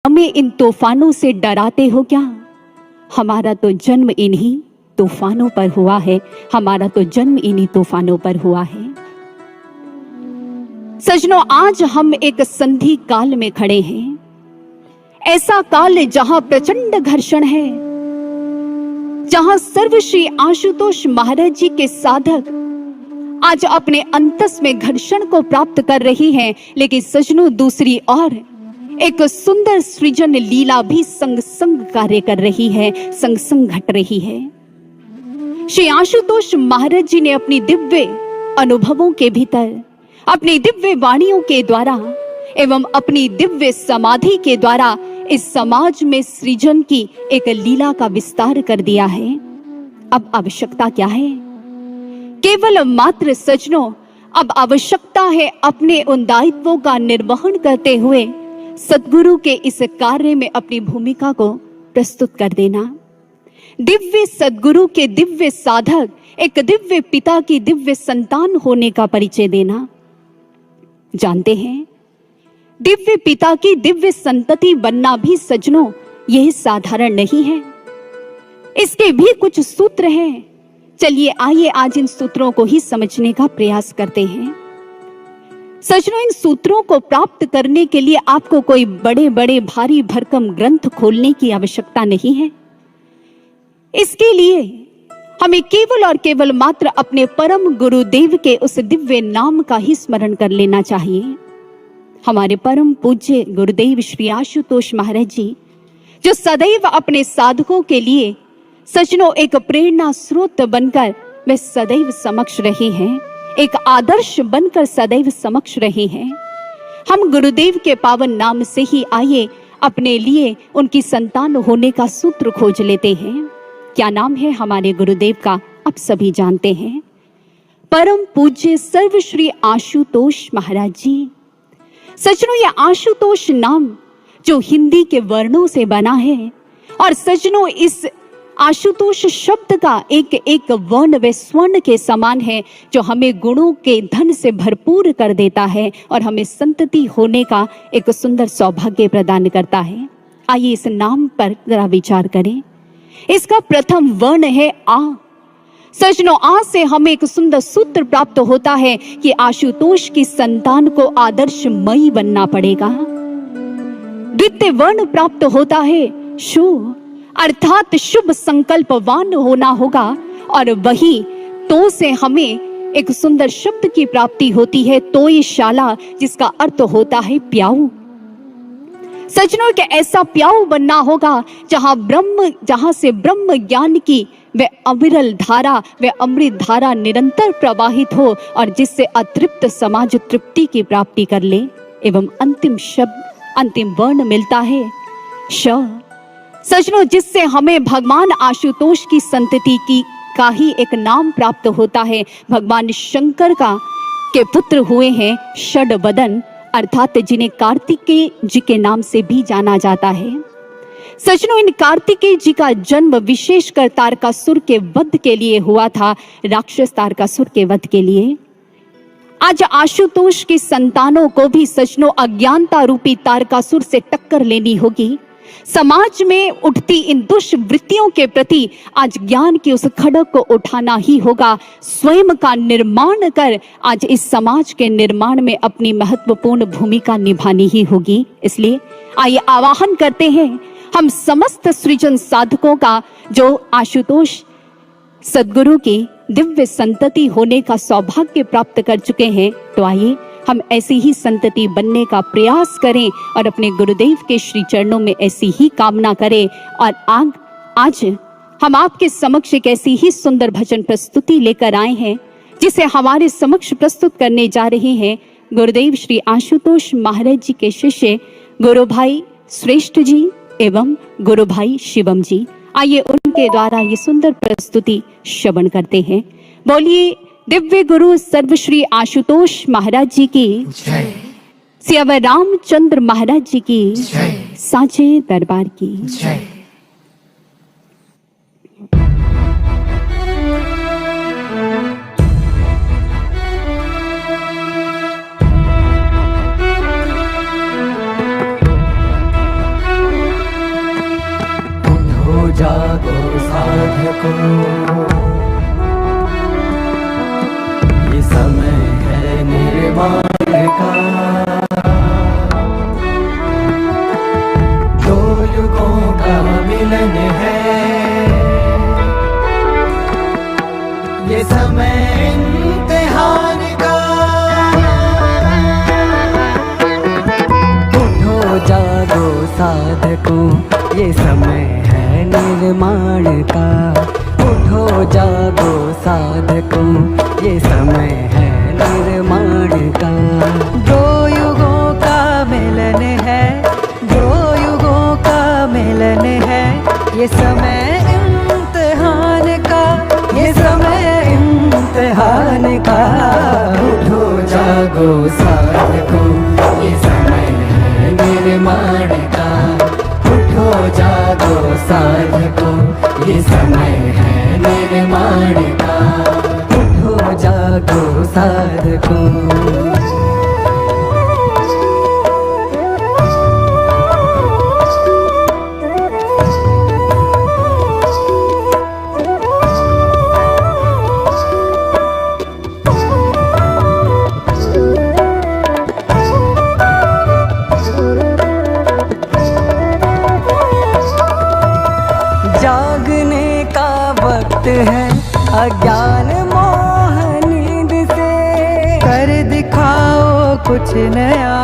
हमें इन तूफानों से डराते हो क्या? हमारा तो जन्म इन्हीं तूफानों पर हुआ है, हमारा तो जन्म इन्हीं तूफानों पर हुआ है। सजनों, आज हम एक संधि काल में खड़े हैं, ऐसा काल जहां प्रचंड घर्षण है, जहां सर्वश्री आशुतोष महाराज जी के साधक आज अपने अंतस में घर्षण को प्राप्त कर रही हैं। लेकिन सजनों, दूसरी ओर एक सुंदर सृजन लीला भी संग संग कार्य कर रही है, संग संग घट रही है। श्री आशुतोष महाराज जी ने अपनी दिव्य अनुभवों के भीतर, अपनी दिव्य वाणियों के द्वारा एवं अपनी दिव्य समाधि के द्वारा इस समाज में सृजन की एक लीला का विस्तार कर दिया है। अब आवश्यकता क्या है? केवल मात्र सजनों, अब आवश्यकता है अपने उन दायित्वों का निर्वहन करते हुए सद्गुरु के इस कार्य में अपनी भूमिका को प्रस्तुत कर देना। दिव्य सद्गुरु के दिव्य साधक, एक दिव्य पिता की दिव्य संतान होने का परिचय देना। जानते हैं, दिव्य पिता की दिव्य संतति बनना भी सजनों यह साधारण नहीं है, इसके भी कुछ सूत्र हैं। चलिए आइए आज इन सूत्रों को ही समझने का प्रयास करते हैं। सजनों, इन सूत्रों को प्राप्त करने के लिए आपको कोई बड़े बड़े भारी भरकम ग्रंथ खोलने की आवश्यकता नहीं है। इसके लिए हमें केवल और केवल मात्र अपने परम गुरुदेव के उस दिव्य नाम का ही स्मरण कर लेना चाहिए। हमारे परम पूज्य गुरुदेव श्री आशुतोष महाराज जी, जो सदैव अपने साधकों के लिए सजनों एक प्रेरणा स्रोत बनकर वे सदैव समक्ष रहे हैं, एक आदर्श बनकर सदैव समक्ष रहे हैं। हम गुरुदेव के पावन नाम से ही आइए अपने लिए उनकी संतान होने का सूत्र खोज लेते हैं। क्या नाम है हमारे गुरुदेव का? आप सभी जानते हैं, परम पूज्य सर्वश्री आशुतोष महाराज जी। सजनों, ये आशुतोष नाम जो हिंदी के वर्णों से बना है, और सजनों इस आशुतोष शब्द का एक एक वर्ण व स्वर्ण के समान है, जो हमें गुणों के धन से भरपूर कर देता है और हमें संतति होने का एक सुंदर सौभाग्य प्रदान करता है। आइए इस नाम पर जरा विचार करें। इसका प्रथम वर्ण है आ। सजनों, आ से हमें एक सुंदर सूत्र प्राप्त होता है कि आशुतोष की संतान को आदर्शमयी बनना पड़ेगा। द्वितीय वर्ण प्राप्त होता है शु, अर्थात शुभ संकल्पवान होना होगा, और वही तो से हमें एक सुंदर शब्द की प्राप्ति होती है, तोयशाला, जिसका अर्थ होता है प्याऊ। सजनों, के ऐसा प्याऊ बनना होगा जहां से ब्रह्म ज्ञान की वे अविरल धारा, वे अमृत धारा निरंतर प्रवाहित हो, और जिससे अतृप्त समाज तृप्ति की प्राप्ति कर ले। एवं अंतिम शब्द, अंतिम वर्ण मिलता है श। सजनों, जिससे हमें भगवान आशुतोष की संतति की का ही एक नाम प्राप्त होता है। भगवान शंकर का के पुत्र हुए हैं षडवदन, अर्थात जिन्हें कार्तिकेय जी के नाम से भी जाना जाता है। सजनों, इन कार्तिकेय जी का जन्म विशेषकर तारकासुर के वध के लिए हुआ था, राक्षस तारकासुर के वध के लिए। आज आशुतोष की संतानों को भी सजनों अज्ञानता रूपी तारकासुर से टक्कर लेनी होगी। समाज में उठती इन दुष्वृत्तियों के प्रति आज ज्ञान की उस खड़क को उठाना ही होगा। स्वयं का निर्माण कर आज इस समाज के निर्माण में अपनी महत्वपूर्ण भूमिका निभानी ही होगी। इसलिए आइए आवाहन करते हैं हम समस्त सृजन साधकों का, जो आशुतोष सद्गुरु की दिव्य संतति होने का सौभाग्य प्राप्त कर चुके हैं, तो आइए हम ऐसी ही संतति बनने का प्रयास करें और अपने गुरुदेव के श्री चरणों में ऐसी ही कामना करें। और आज हम आपके समक्ष एक ऐसी ही सुंदर भजन प्रस्तुति लेकर आए हैं, जिसे हमारे समक्ष प्रस्तुत करने जा रहे हैं गुरुदेव श्री आशुतोष महाराज जी के शिष्य गुरु भाई श्रेष्ठ जी एवं गुरु भाई शिवम जी। आइए उनके द्वारा ये सुंदर प्रस्तुति श्रवण करते हैं। बोलिए दिव्य गुरु सर्वश्री आशुतोष महाराज जी की जय, सियावर रामचंद्र महाराज जी की जय, साचे दरबार की जय। को। ये समय है निर्माण का, दो युगों का मिलन है। ये समय इम्तिहान का, उठो जागो साधकों, ये समय है निर्माण का। उठो जागो साधकों, ये समय है निर्माण का। दो युगों का मिलन है, दो युगों का मिलन है। ये समय इम्तिहान का, ये समय इम्तिहान का। उठो जागो साधकों, ये समय है निर्माण का। उठो जागो साधकों, ये समय है निर्माण का। उठो जागो साधकों। जागने का वक्त है अज्ञान मोह नींद से, कर दिखाओ कुछ नया,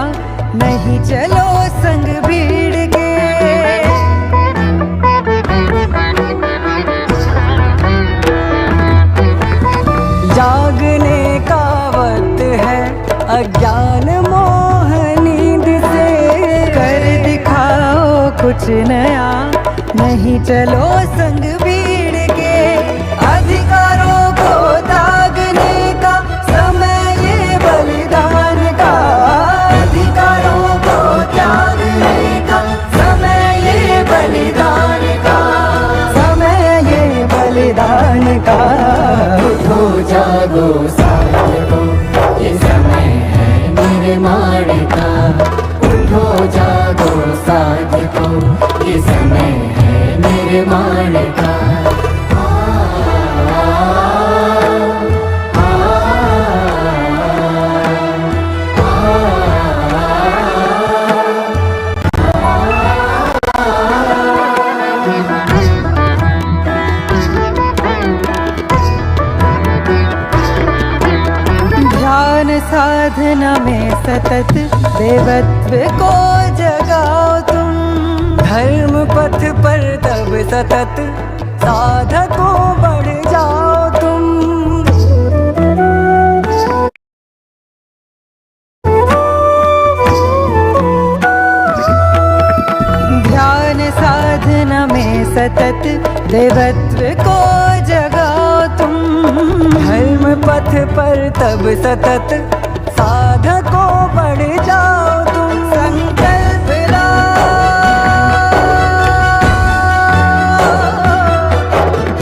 नहीं चलो संग भीड़ के। जागने का वक्त है अज्ञान मोह नींद से, कर दिखाओ कुछ नया, नहीं चलो संग भीड़ के। अधिकारों को त्यागने का समय ये बलिदान का। अधिकारों को त्यागने का समय ये बलिदान का। समय ये बलिदान का। उठो जागो साधकों, ये समय है निर्माण का। उठो जागो साधकों, ये समय है निर्माण का। ध्यान साधना में सतत देवत्व को जगाओ तुम। धर्म पथ पर तब सतत साधकों बढ़ जाओ तुम। ध्यान साधना में सतत देवत्व को जगाओ तुम। धर्म पथ पर तब सतत साधकों बढ़ जाओ तुम। संकल्प ला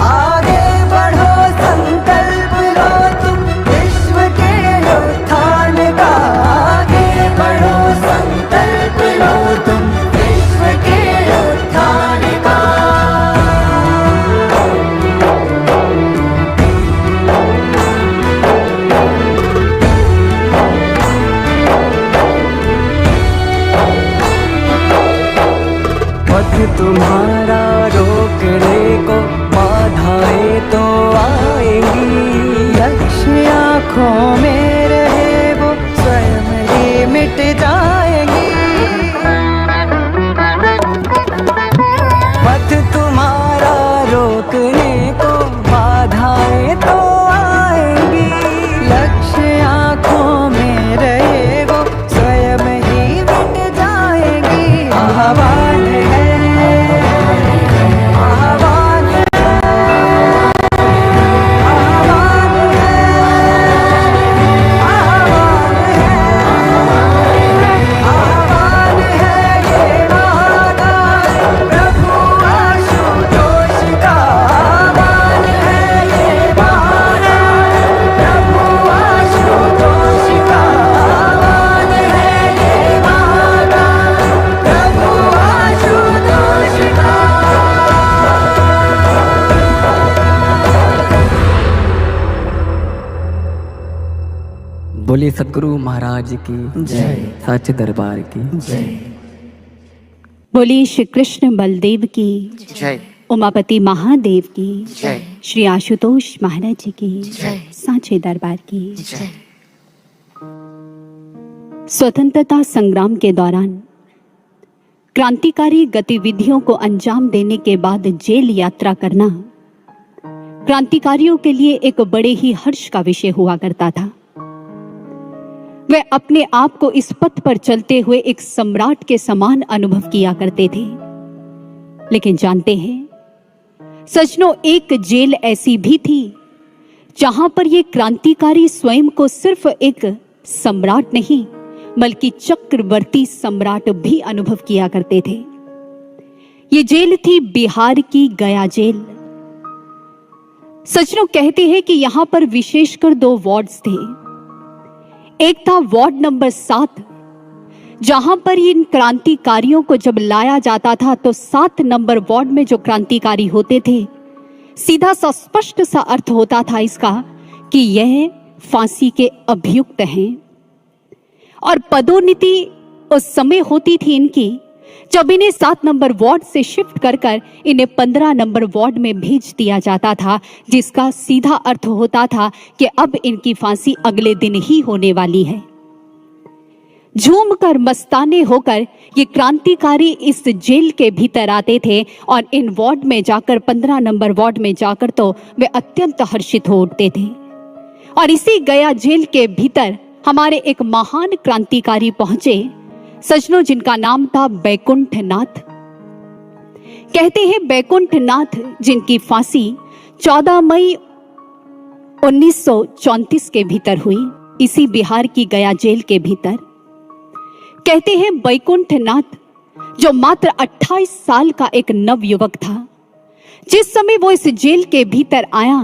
आगे बढ़ो, संकल्प लो तुम विश्व के उत्थान का। आगे बढ़ो, संकल्प लो तुम विश्व के उत्थान का। पथ तुम्हारा रोकने को बाधाएं तो आएंगी। लक्ष्य आँखों में रहे वो स्वयं ही मिट जाएंगी। पथ तुम्हारा रोकने को बाधाएं तो आएंगी। लक्ष्य आँखों में रहे वो स्वयं ही मिट जाएंगी। आह्वान है, आह्वान है, आह्वान है, आह्वान है, आह्वान है ये महाकाल प्रभु आशुतोष का। आह्वान है ये महाकाल प्रभु आशुतोष का। आह्वान है ये महाकाल प्रभु बोलिए सदगुरु महाराज की जय। सच्चे दरबार की जय। बोलिए श्री कृष्ण बलदेव की, जय। उमापति महादेव की, जय। श्री आशुतोष महाराज जी की, जय। सांचे दरबार की। जय। स्वतंत्रता संग्राम के दौरान क्रांतिकारी गतिविधियों को अंजाम देने के बाद जेल यात्रा करना क्रांतिकारियों के लिए एक बड़े ही हर्ष का विषय हुआ करता था। वे अपने आप को इस पथ पर चलते हुए एक सम्राट के समान अनुभव किया करते थे। लेकिन जानते हैं, सजनों, एक जेल ऐसी भी थी जहां पर ये क्रांतिकारी स्वयं को सिर्फ एक सम्राट नहीं बल्कि चक्रवर्ती सम्राट भी अनुभव किया करते थे। ये जेल थी बिहार की गया जेल। सजनों, कहते हैं कि यहां पर विशेषकर 2 वार्ड्स थे। एक था वार्ड नंबर 7, जहां पर इन क्रांतिकारियों को जब लाया जाता था तो 7 नंबर वार्ड में जो क्रांतिकारी होते थे, सीधा सा स्पष्ट सा अर्थ होता था इसका कि यह फांसी के अभियुक्त हैं। और पदोन्नति उस समय होती थी इनकी जब इन्हें 7 नंबर वार्ड से शिफ्ट कर इन्हें 15 नंबर वार्ड में भेज दिया जाता था, जिसका सीधा अर्थ होता था कि अब इनकी फांसी अगले दिन ही होने वाली है। झूमकर मस्ताने होकर ये क्रांतिकारी इस जेल के भीतर आते थे और इन वार्ड में जाकर 15 नंबर वार्ड में जाकर तो वे अत्यंत हर्षित हो उठते थे। और इसी गया जेल के भीतर हमारे एक महान क्रांतिकारी पहुंचे, सजनों, जिनका नाम था बैकुंठनाथ। कहते हैं बैकुंठनाथ जिनकी फांसी 14 मई 1934 के भीतर हुई, इसी बिहार की गया जेल के भीतर। कहते हैं बैकुंठनाथ जो मात्र 28 साल का एक नवयुवक था, जिस समय वो इस जेल के भीतर आया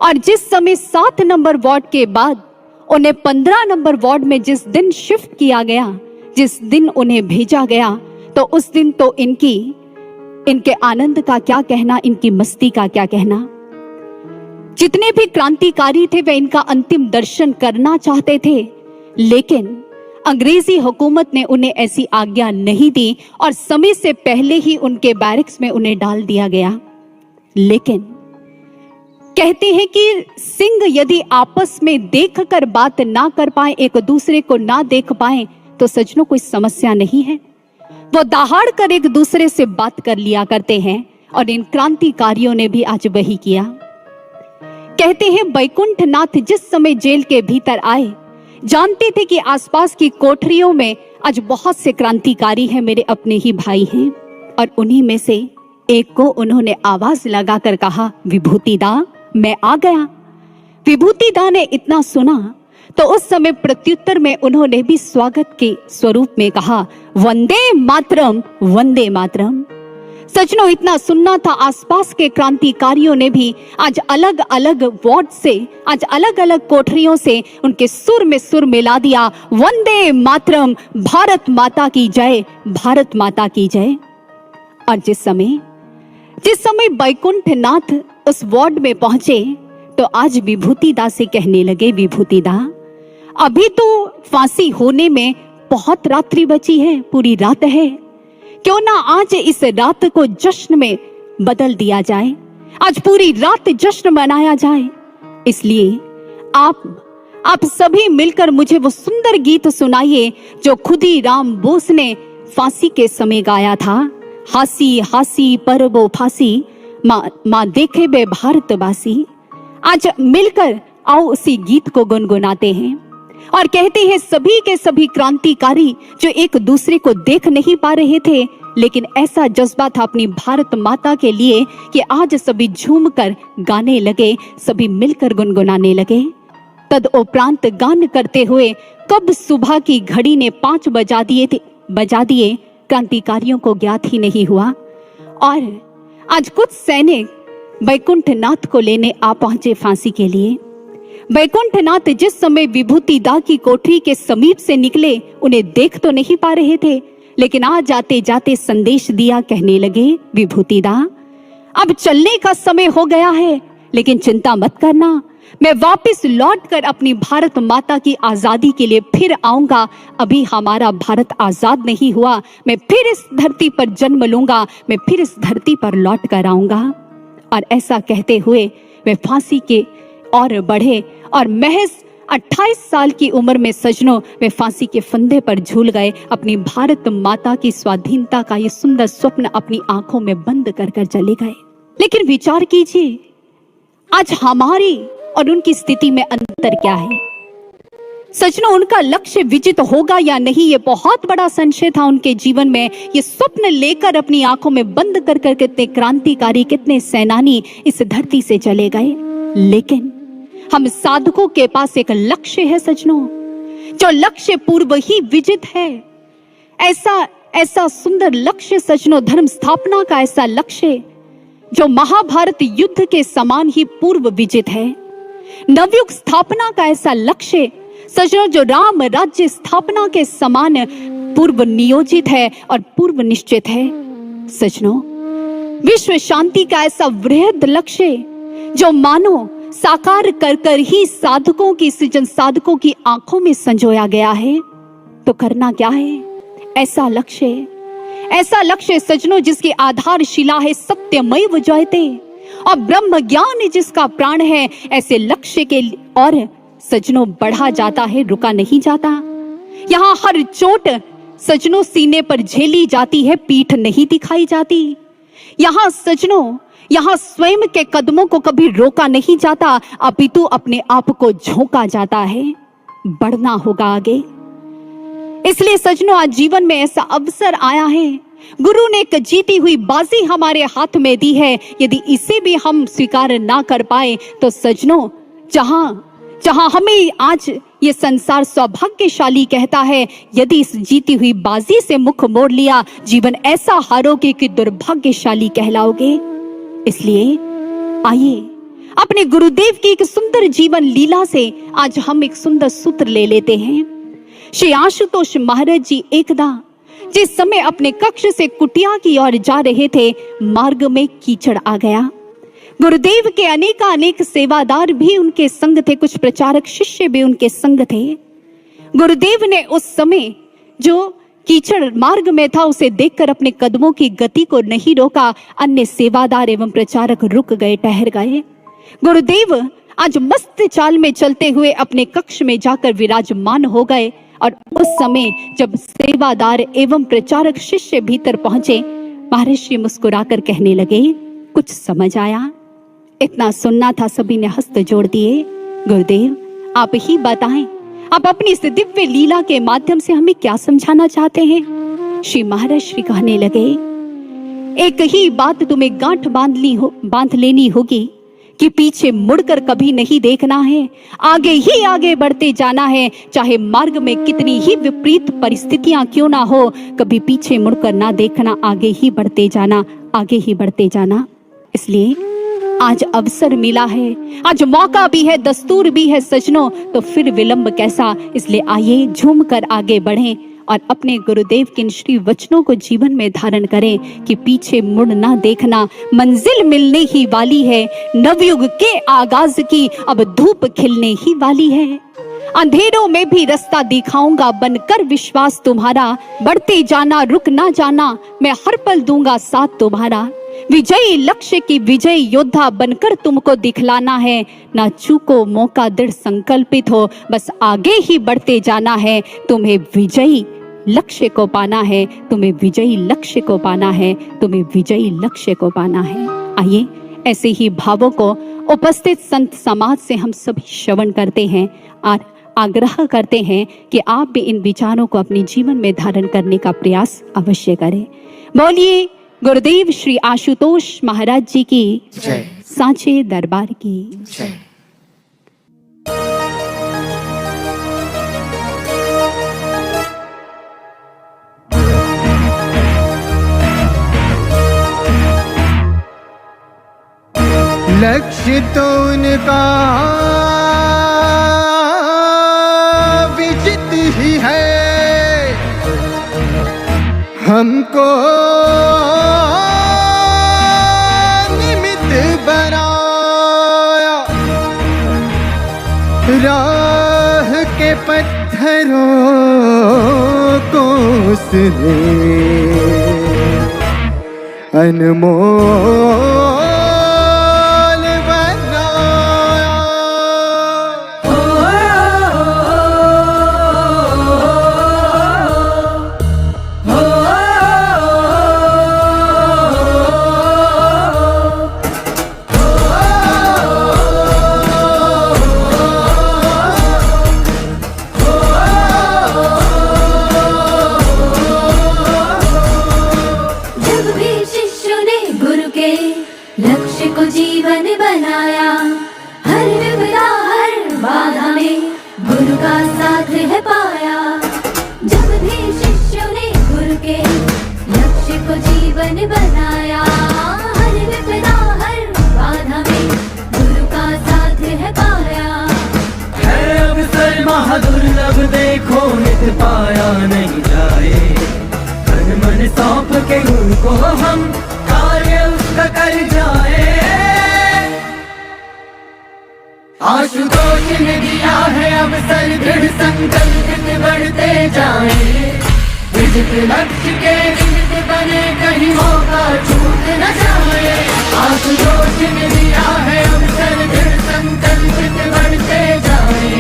और जिस समय 7 नंबर वार्ड के बाद उन्हें 15 नंबर वार्ड में जिस दिन शिफ्ट किया गया, जिस दिन उन्हें भेजा गया, तो उस दिन तो इनके आनंद का क्या कहना, इनकी मस्ती का क्या कहना। जितने भी क्रांतिकारी थे वे इनका अंतिम दर्शन करना चाहते थे, लेकिन अंग्रेजी हुकूमत ने उन्हें ऐसी आज्ञा नहीं दी और समय से पहले ही उनके बैरक्स में उन्हें डाल दिया गया। लेकिन कहते हैं कि सिंह यदि आपस में देखकर बात ना कर पाए, एक दूसरे को ना देख पाए, तो सजनों कोई समस्या नहीं है। वो दहाड़ कर एक दूसरे से बात कर लिया करते हैं और इन क्रांतिकारियों ने भी आज वही किया। कहते हैं बैकुंठनाथ जिस समय जेल के भीतर आए, जानते थे कि आसपास की कोठरियों में आज बहुत से क्रांतिकारी हैं, मेरे अपने ही भाई हैं। और उन्हीं में से एक को उन्होंने आवाज लगाकर कहा, विभूतिदा, मैं आ गया। विभूतिदा ने इतना सुना तो उस समय प्रत्युत्तर में उन्होंने भी स्वागत के स्वरूप में कहा, वंदे मातरम, वंदे मातरम। सजनों, इतना सुनना था आसपास के क्रांतिकारियों ने भी आज अलग अलग वार्ड से, आज अलग अलग कोठरियों से उनके सुर में सुर मिला दिया, वंदे मातरम, भारत माता की जय, भारत माता की जय। और जिस समय बैकुंठनाथ उस वार्ड में पहुंचे तो आज विभूतिदा से कहने लगे, विभूतिदा, अभी तो फांसी होने में बहुत रात्रि बची है, पूरी रात है, क्यों ना आज इस रात को जश्न में बदल दिया जाए, आज पूरी रात जश्न मनाया जाए। इसलिए आप सभी मिलकर मुझे वो सुंदर गीत सुनाइए जो खुदीराम बोस ने फांसी के समय गाया था, हासी हासी पर वो फांसी, माँ देखे बे भारतवासी। आज मिलकर आओ उसी गीत को गुनगुनाते हैं और कहते हैं सभी के सभी क्रांतिकारी जो एक दूसरे को देख नहीं पा रहे थे, लेकिन ऐसा जज्बा था अपनी भारत माता के लिए कि आज सभी झूमकर गाने लगे, सभी मिलकर गुनगुनाने लगे। तदुपरांत गान करते हुए कब सुबह की घड़ी ने 5 बजा दिए क्रांतिकारियों को ज्ञात ही नहीं हुआ। और आज कुछ सैनिक बैकुंठनाथ को लेने आ पहुंचे फांसी के लिए। बैकुंठनाथ जिस समय विभूतिदा की कोठरी के समीप से निकले, उन्हें देख तो नहीं पा रहे थे, लेकिन आज जाते जाते संदेश दिया, कहने लगे, विभूतिदा, अब चलने का समय हो गया है, लेकिन चिंता मत करना, मैं वापस लौटकर अपनी भारत माता की आजादी के लिए फिर आऊंगा। अभी हमारा भारत आजाद नहीं हुआ, मैं फिर इस धरती पर जन्म लूंगा, मैं फिर इस धरती पर लौट कर आऊंगा। और ऐसा कहते हुए वे फांसी के और बढ़े और महज 28 साल की उम्र में सजनों वे फांसी के फंदे पर झूल गए। अपनी भारत माता की स्वाधीनता का ये सुंदर स्वप्न अपनी आंखों में बंद कर कर चले गए। लेकिन विचार कीजिए, आज हमारी और उनकी स्थिति में अंतर क्या है। सजनों, उनका लक्ष्य विजित होगा या नहीं, ये बहुत बड़ा संशय था उनके जीवन में। ये स्वप्न लेकर अपनी आंखों में बंद कर कर कितने क्रांतिकारी, कितने सेनानी इस धरती से चले गए। लेकिन हम साधकों के पास एक लक्ष्य है सजनों, जो लक्ष्य पूर्व ही विजित है। ऐसा सुंदर लक्ष्य सजनों, धर्म स्थापना का ऐसा लक्ष्य जो महाभारत युद्ध के समान ही पूर्व विजित है। नवयुग स्थापना का ऐसा लक्ष्य सजनों, जो राम राज्य स्थापना के समान पूर्व नियोजित है और पूर्व निश्चित है। सजनों, विश्व शांति का ऐसा वृहद लक्ष्य जो मानो साकार कर कर ही साधकों की, सृजन साधकों की आंखों में संजोया गया है। तो करना क्या है? ऐसा लक्ष्य सजनों जिसकी आधारशिला है सत्यमेव जयते और ब्रह्म ज्ञान जिसका प्राण है, ऐसे लक्ष्य के और सजनों बढ़ा जाता है, रुका नहीं जाता। यहाँ हर चोट सजनों सीने पर झेली जाती है, पीठ नहीं दिखाई जाती। यहाँ सजनों, यहाँ स्वयं के कदमों को कभी रोका नहीं जाता, अपितु अपने आप को झोंका जाता है। बढ़ना होगा आगे। इसलिए सजनों, आज जीवन में ऐसा अवसर आया है, गुरु ने एक जीती हुई बाजी हमारे हाथ में दी है। यदि इसे भी हम स्वीकार ना कर पाए तो सजनों, जहां हमें आज ये संसार सौभाग्यशाली कहता है, यदि इस जीती हुई बाजी से मुख मोड़ लिया, जीवन ऐसा हारोगे कि दुर्भाग्यशाली कहलाओगे। इसलिए आइए अपने गुरुदेव की एक सुंदर जीवन लीला से आज हम एक सुंदर सूत्र ले लेते हैं। श्री आशुतोष महाराज जी एकदा जिस समय अपने कक्ष से कुटिया की ओर जा रहे थे, मार्ग में कीचड़ आ गया। गुरुदेव के अनेक सेवादार भी उनके संग थे, कुछ प्रचारक शिष्य भी उनके संग थे। गुरुदेव ने उस समय जो कीचड़ मार्ग में था उसे देखकर अपने कदमों की गति को नहीं रोका। अन्य सेवादार एवं प्रचारक रुक गए, ठहर गए। गुरुदेव आज मस्त चाल में चलते हुए अपने कक्ष में जाकर विराजमान हो गए। और उस समय जब सेवादार एवं प्रचारक शिष्य भीतर पहुंचे, महर्षि मुस्कुराकर कहने लगे, कुछ समझ आया? इतना सुनना था। सभी ने हस्त जोड़ दिए। गुरुदेव, आप ही बताएं, आप अपनी इस दिव्य लीला के माध्यम से हमें क्या समझाना चाहते हैं? श्री महर्षि कहने लगे, एक ही बात तुम्हें गांठ बांध लेनी होगी कि पीछे मुड़कर कभी नहीं देखना है, आगे ही आगे बढ़ते जाना है। चाहे मार्ग में कितनी ही विपरीत परिस्थितियां क्यों ना हो, कभी पीछे मुड़कर ना देखना, आगे ही बढ़ते जाना, आगे ही बढ़ते जाना। इसलिए आज अवसर मिला है, आज मौका भी है, दस्तूर भी है सजनों, तो फिर विलंब कैसा। इसलिए आइए झूम कर आगे बढ़ें और अपने गुरुदेव के इन श्री वचनों को जीवन में धारण करें कि पीछे मुड़ ना देखना, मंजिल मिलने ही वाली है। नवयुग के आगाज की अब धूप खिलने ही वाली है। अंधेरों में भी रास्ता दिखाऊंगा, बनकर विश्वास तुम्हारा। बढ़ते जाना, रुक ना जाना, मैं हर पल दूंगा साथ तुम्हारा। विजयी लक्ष्य की विजय योद्धा बनकर तुमको दिखलाना है। ना चूको मौका, दृढ़ संकल्पित हो, बस आगे ही बढ़ते जाना है। तुम्हें विजयी लक्ष्य को पाना है, तुम्हें विजयी लक्ष्य को पाना है, तुम्हें विजयी लक्ष्य को पाना है। आइए ऐसे ही भावों को उपस्थित संत समाज से हम सभी श्रवण करते हैं और आग्रह करते हैं कि आप भी इन विचारों को अपने जीवन में धारण करने का प्रयास अवश्य करें। बोलिए गुरुदेव श्री आशुतोष महाराज जी की जय, सांचे दरबार की जय। लक्ष्य तो उनका विजित ही है, हमको निमित्त बनाया। राह के पत्थरों को उसने अनमोल बनाया। जब भी शिष्यों ने गुरु के लक्ष्य को जीवन बनाया, हर विपदा हर बाधा में गुरु का साथ है पाया। जब भी शिष्यों ने गुरु के लक्ष्य को जीवन बनाया, हर विपदा हर बाधा में गुरु का साथ है पाया। है अवसर महादुर्लभ देखो नित पाया नहीं जाए। तन मन सौंप के गुरु को हम कार्य उसका कर जाए। आशुतोष ने दिया है अवसर दृढ़ संकल्पित बढ़ते जाए। विजित लक्ष्य के निमित्त बने कहीं मौका छूट न जाए। आशुतोष ने दिया है अवसर दृढ़ संकल्पित बढ़ते जाए।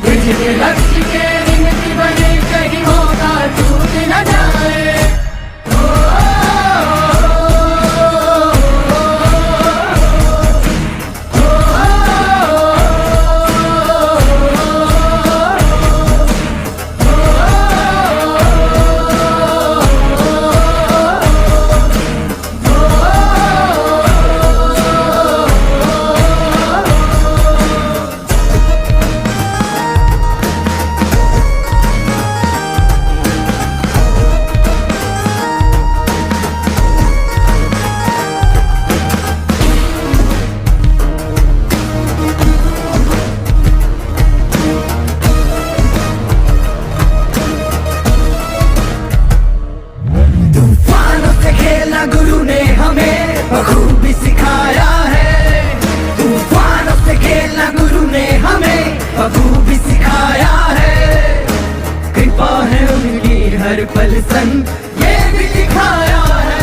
विजित लक्ष्य के निमित्त बने कहीं मौका छूट न जाए। तूफानों से खेलना गुरु ने हमें बखूबी सिखाया है। तूफानों से खेलना गुरु ने हमें बखूबी सिखाया है। कृपा है उनकी हर पल संग ये भी दिखाया है।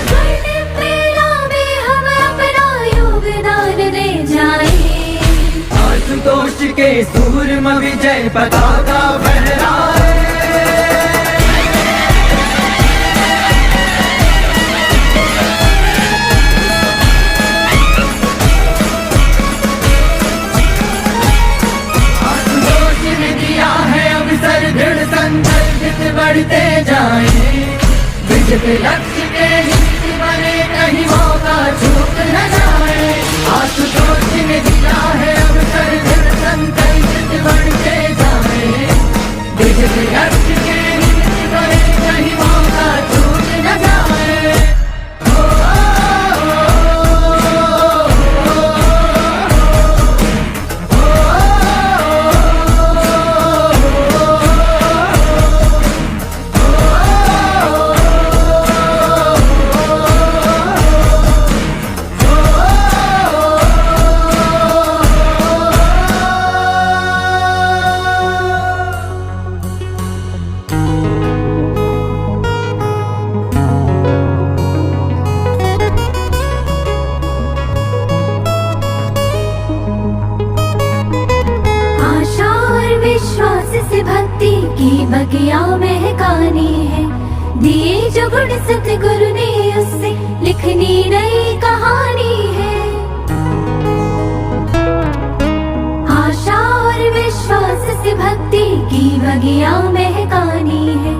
स्वर्णिम मेला में हम अपना योगदान दे जाएं। आशुतोष के सूरमा विजय पताका फहराए। आशुतोष ने दिया है अवसर दृढ़ संकल्पित बढ़ते जाए। विजित लक्ष्य के निमित्त बने कहीं मौका छूट न जाए। आशुतोष ने दिया है अवसर दृढ़ संकल्पित बढ़ते जाए। विजित लक्ष्य के निमित्त बने कहीं मौका छूट न जाए। आशा और विश्वास से भक्ति की बगिया महकानी है। दिए जो गुण सतगुरु ने उससे लिखनी नई कहानी है। आशा और विश्वास से भक्ति की बगिया महकानी है।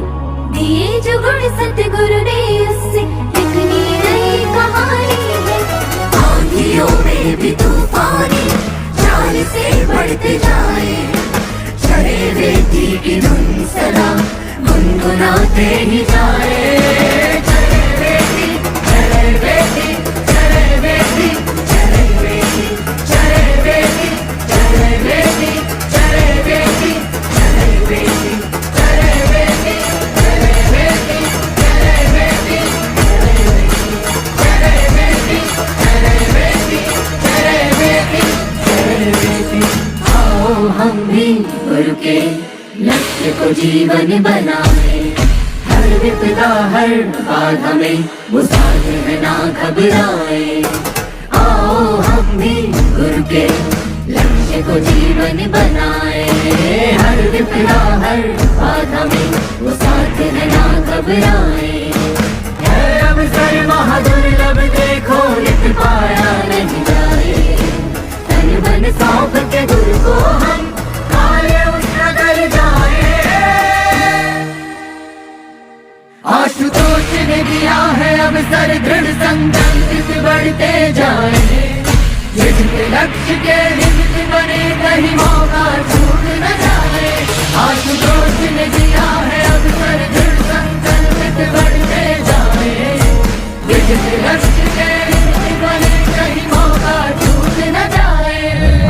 दिए जो गुण सतगुरु ने उससे लिखनी नई कहानी है। आंधियों में भी तूफानी चाल से बढ़ते जाए। चढ़े वेदी की धुन सदा गुनगुनाते ही जाए। चढ़े वेदी चढ़े वेदी चढ़े वेदी चढ़े वेदी चढ़े वेदी चढ़े वेदी चढ़े वेदी चढ़े वेदी चढ़े वेदी चढ़े वेदी चढ़े वेदी चढ़े वेदी चढ़े वेदी चढ़े वेदी चढ़े वेदी जीवन बनाए। हर विपदा हर बाधा में वो साथ है ना घबराए। आओ हम भी गुरु के लक्ष्य को जीवन बनाए। हर विपदा हर बाधा में वो साथ है ना घबराए। है अवसर महादुर्लभ देखो नित पाया नहीं जाए। तन मन सौंप के गुरु को हम कार्य उसका कर जाए। आशुतोष ने दिया है अवसर दृढ़ संकल्पित बढ़ते जाए। जिसके लक्ष्य के निमित्त बने कहीं मौका छूट न जाए। आशुतोष ने दिया है अवसर दृढ़ संकल्पित बढ़ते जाए। जिसके लक्ष्य के निमित्त बने कहीं मौका छूट न जाए।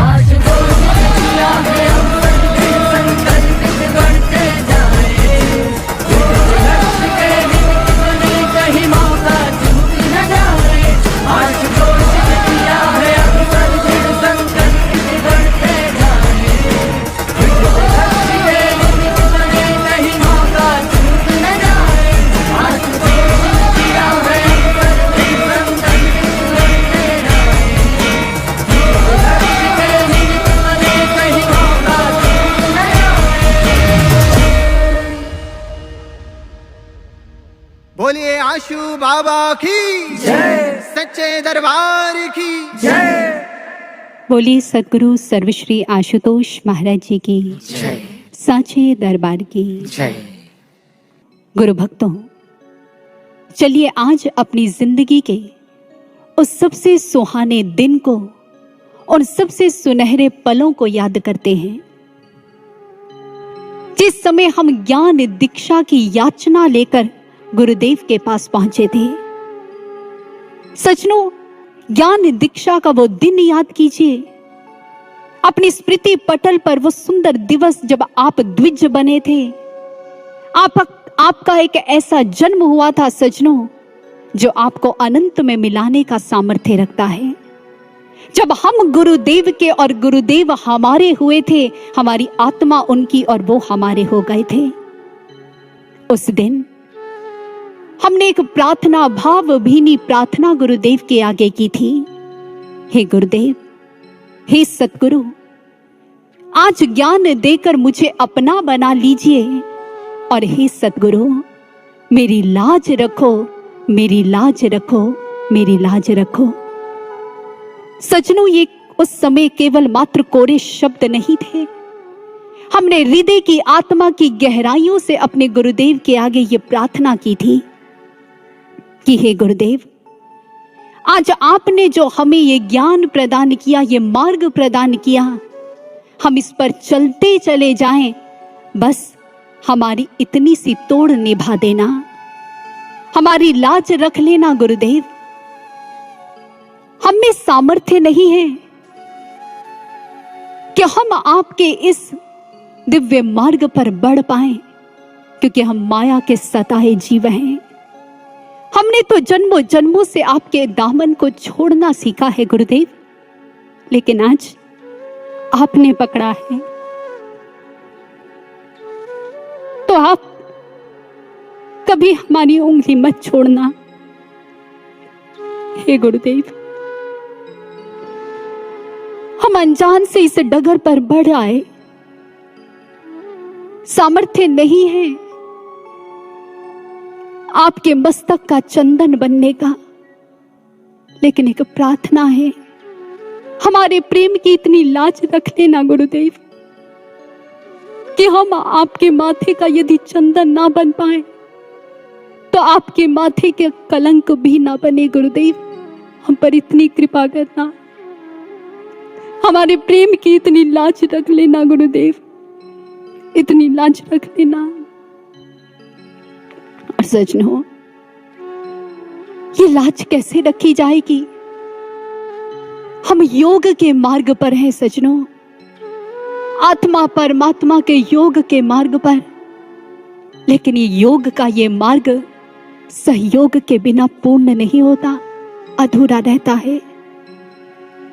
आशुतोष ने दिया है अवसर दृढ़ संकल्पित बढ़ते जाए। जिसके लक्ष्य के निमित्त बने कहीं मौका छूट न जाए। आशुतोष ने दिया है बोलिए आशु बाबा की जय, सच्चे दरबार की जय। बोलिए सदगुरु सर्वश्री आशुतोष महाराज जी की जय साचे दरबार की जय। गुरु भक्तों, चलिए आज अपनी जिंदगी के उस सबसे सुहाने दिन को और सबसे सुनहरे पलों को याद करते हैं जिस समय हम ज्ञान दीक्षा की याचना लेकर गुरुदेव के पास पहुंचे थे। सचनो ज्ञान दीक्षा का वो दिन याद कीजिए, अपनी स्मृति पटल पर वो सुंदर दिवस जब आप द्विज बने थे। आपका एक ऐसा जन्म हुआ था सजनों, जो आपको अनंत में मिलाने का सामर्थ्य रखता है। जब हम गुरुदेव के और गुरुदेव हमारे हुए थे, हमारी आत्मा उनकी और वो हमारे हो गए थे। उस दिन हमने एक प्रार्थना, भाव भीनी प्रार्थना गुरुदेव के आगे की थी। हे गुरुदेव, हे सतगुरु, आज ज्ञान देकर मुझे अपना बना लीजिए और हे सतगुरु, मेरी लाज रखो, मेरी लाज रखो, मेरी लाज रखो। सजनों, ये उस समय केवल मात्र कोरे शब्द नहीं थे। हमने हृदय की आत्मा की गहराइयों से अपने गुरुदेव के आगे ये प्रार्थना की थी कि हे गुरुदेव, आज आपने जो हमें ये ज्ञान प्रदान किया, ये मार्ग प्रदान किया, हम इस पर चलते चले जाएं। बस हमारी इतनी सी तोड़ निभा देना, हमारी लाज रख लेना गुरुदेव। हम में सामर्थ्य नहीं है कि हम आपके इस दिव्य मार्ग पर बढ़ पाएं, क्योंकि हम माया के सताए जीव हैं। हमने तो जन्मों जन्मों से आपके दामन को छोड़ना सीखा है गुरुदेव, लेकिन आज आपने पकड़ा है तो आप कभी हमारी उंगली मत छोड़ना। हे गुरुदेव, हम अनजान से इस डगर पर बढ़ आए, सामर्थ्य नहीं है आपके मस्तक का चंदन बनने का, लेकिन एक प्रार्थना है, हमारे प्रेम की इतनी लाज रख लेना गुरुदेव कि हम आपके माथे का यदि चंदन ना बन पाए तो आपके माथे के कलंक भी ना बने गुरुदेव। हम पर इतनी कृपा करना, हमारे प्रेम की इतनी लाज रख लेना गुरुदेव, इतनी लाज रख लेना। और सजनों, ये लाज कैसे रखी जाएगी? हम योग के मार्ग पर हैं सजनों, आत्मा परमात्मा के योग के मार्ग पर। लेकिन ये योग का ये मार्ग सहयोग के बिना पूर्ण नहीं होता, अधूरा रहता है।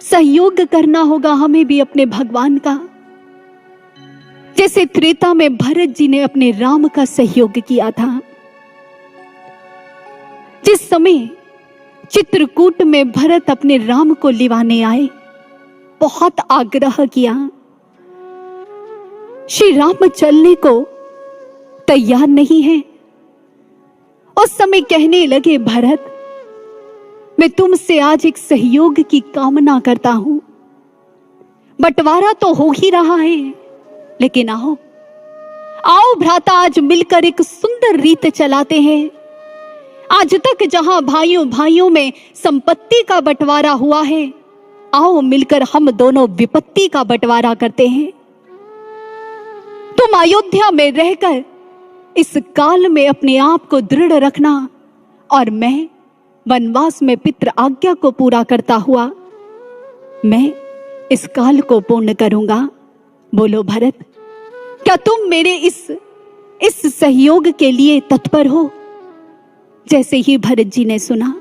सहयोग करना होगा हमें भी अपने भगवान का। जैसे त्रेता में भरत जी ने अपने राम का सहयोग किया था। जिस समय चित्रकूट में भरत अपने राम को लिवाने आए, बहुत आग्रह किया, श्री राम चलने को तैयार नहीं है। उस समय कहने लगे, भरत, मैं तुमसे आज एक सहयोग की कामना करता हूं। बंटवारा तो हो ही रहा है, लेकिन आओ आओ भ्राता, आज मिलकर एक सुंदर रीत चलाते हैं। आज तक जहां भाइयों भाइयों में संपत्ति का बंटवारा हुआ है, आओ मिलकर हम दोनों विपत्ति का बंटवारा करते हैं। तुम अयोध्या में रहकर इस काल में अपने आप को दृढ़ रखना, और मैं वनवास में पितृ आज्ञा को पूरा करता हुआ मैं इस काल को पूर्ण करूंगा। बोलो भरत, क्या तुम मेरे इस सहयोग के लिए तत्पर हो? जैसे ही भरत जी ने सुना,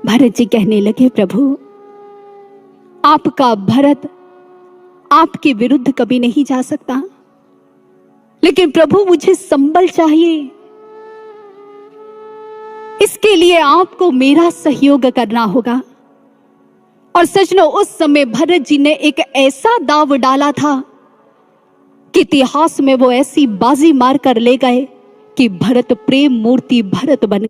भरत जी कहने लगे, प्रभु, आपका भरत आपके विरुद्ध कभी नहीं जा सकता, लेकिन प्रभु मुझे संबल चाहिए। इसके लिए आपको मेरा सहयोग करना होगा। और सजनों, उस समय भरत जी ने एक ऐसा दाव डाला था कि इतिहास में वो ऐसी बाजी मार कर ले गए कि भरत प्रेम मूर्ति भरत बन